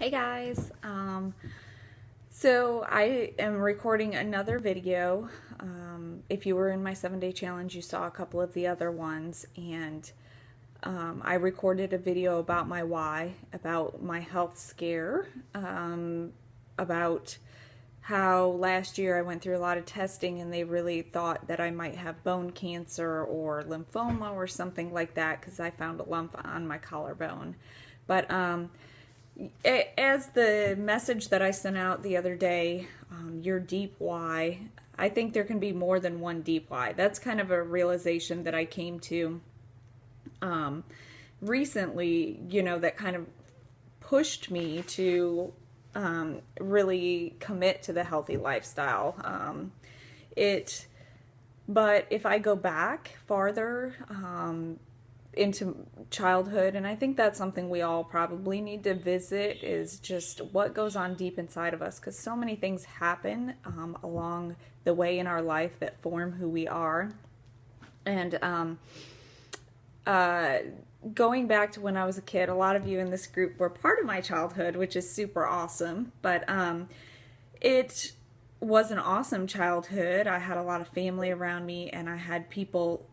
Hey guys, so I am recording another video. If you were in my 7-day challenge, you saw a couple of the other ones, and I recorded a video about my why, about my health scare, about how last year I went through a lot of testing and they really thought that I might have bone cancer or lymphoma or something like that because I found a lump on my collarbone. But as the message that I sent out the other day, your deep why, I think there can be more than one deep why. That's kind of a realization that I came to recently, that kind of pushed me to really commit to the healthy lifestyle. But if I go back farther, into childhood, and I think that's something we all probably need to visit, is just what goes on deep inside of us, because so many things happen along the way in our life that form who we are. And going back to when I was a kid, a lot of you in this group were part of my childhood, which is super awesome. But it was an awesome childhood. I had a lot of family around me, and I had people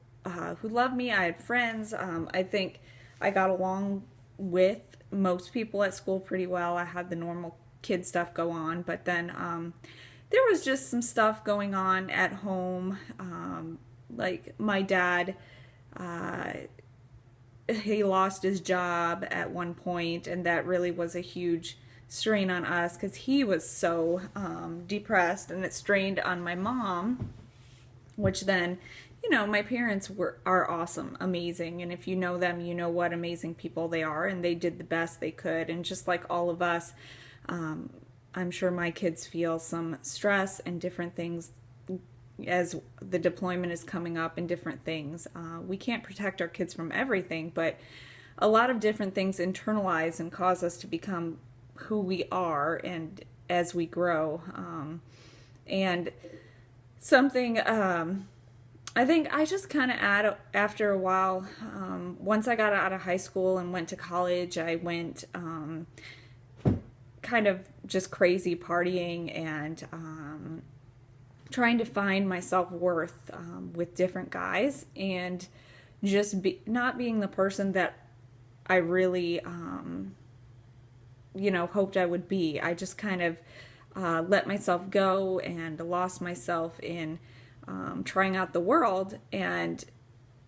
who loved me. I had friends. I think I got along with most people at school pretty well. I had the normal kid stuff go on, but then there was just some stuff going on at home. Like my dad, he lost his job at one point, and that really was a huge strain on us because he was so depressed, and it strained on my mom, which then, my parents are awesome, amazing, and if you know them, you know what amazing people they are, and they did the best they could. And just like all of us, I'm sure my kids feel some stress and different things as the deployment is coming up, and different things. We can't protect our kids from everything, but a lot of different things internalize and cause us to become who we are, and as we grow. And something I think I just kind of after a while, once I got out of high school and went to college, I went kind of just crazy partying and trying to find my self-worth with different guys, and just not being the person that I really, hoped I would be. I just kind of let myself go and lost myself in trying out the world, and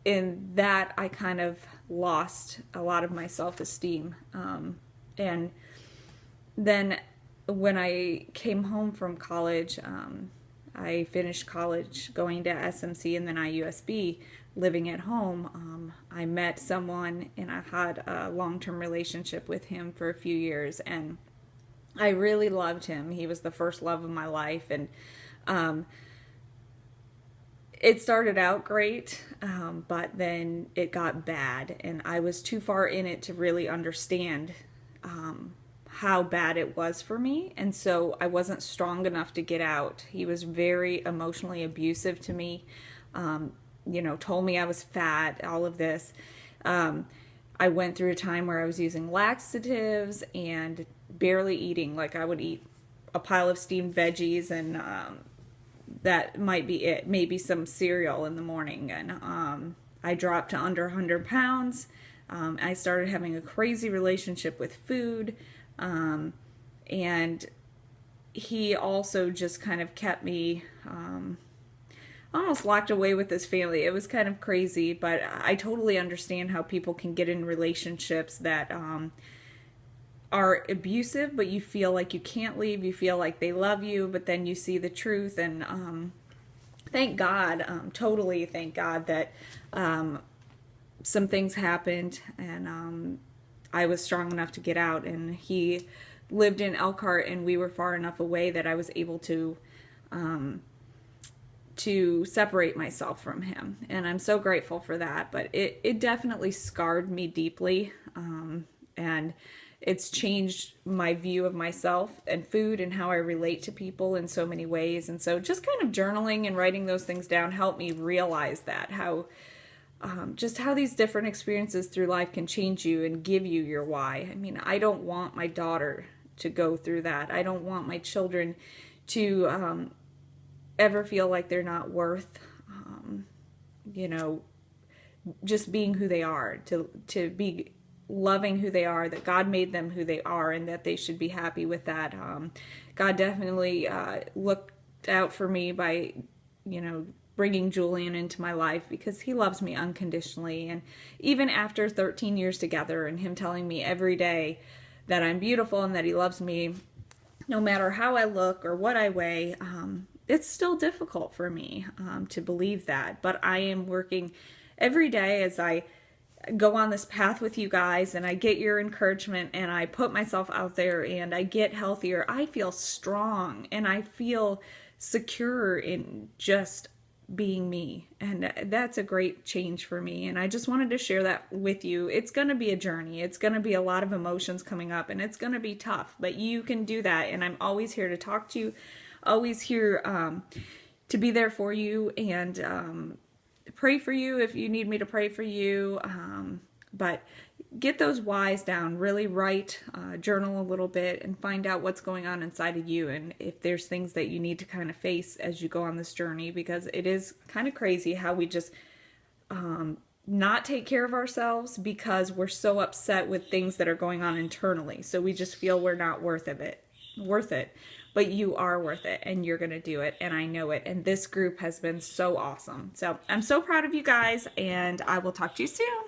in that I kind of lost a lot of my self-esteem. And then when I came home from college, I finished college going to SMC and then IUSB, living at home. I met someone, and I had a long-term relationship with him for a few years, and I really loved him. He was the first love of my life, and it started out great, but then it got bad, and I was too far in it to really understand how bad it was for me, and so I wasn't strong enough to get out. He was very emotionally abusive to me, told me I was fat, all of this. I went through a time where I was using laxatives and barely eating. Like, I would eat a pile of steamed veggies, and that might be it. Maybe some cereal in the morning. And I dropped to under 100 pounds. I started having a crazy relationship with food. And he also just kind of kept me almost locked away with his family. It was kind of crazy, but I totally understand how people can get in relationships that are abusive, but you feel like you can't leave. You feel like they love you, but then you see the truth. And thank God, totally thank God that some things happened, and I was strong enough to get out. And he lived in Elkhart, and we were far enough away that I was able to separate myself from him. And I'm so grateful for that. But it definitely scarred me deeply, and it's changed my view of myself and food and how I relate to people in so many ways. And so just kind of journaling and writing those things down helped me realize that, how just how these different experiences through life can change you and give you your why. I mean, I don't want my daughter to go through that. I don't want my children to ever feel like they're not worth, you know, just being who they are, to be loving who they are, that God made them who they are, and that they should be happy with that. God definitely looked out for me by, you know, bringing Julian into my life, because he loves me unconditionally. And even after 13 years together and him telling me every day that I'm beautiful and that he loves me no matter how I look or what I weigh, it's still difficult for me to believe that. But I am working every day as I go on this path with you guys, and I get your encouragement, and I put myself out there, and I get healthier. I feel strong, and I feel secure in just being me, and that's a great change for me. And I just wanted to share that with you. It's going to be a journey. It's going to be a lot of emotions coming up, and it's going to be tough, but you can do that. And I'm always here to talk to you, always here to be there for you, and pray for you if you need me to pray for you. But get those whys down, really write, journal a little bit, and find out what's going on inside of you, and if there's things that you need to kind of face as you go on this journey, because it is kind of crazy how we just not take care of ourselves because we're so upset with things that are going on internally. So we just feel we're not worth it. But you are worth it, and you're going to do it, and I know it. And this group has been so awesome. So I'm so proud of you guys, and I will talk to you soon.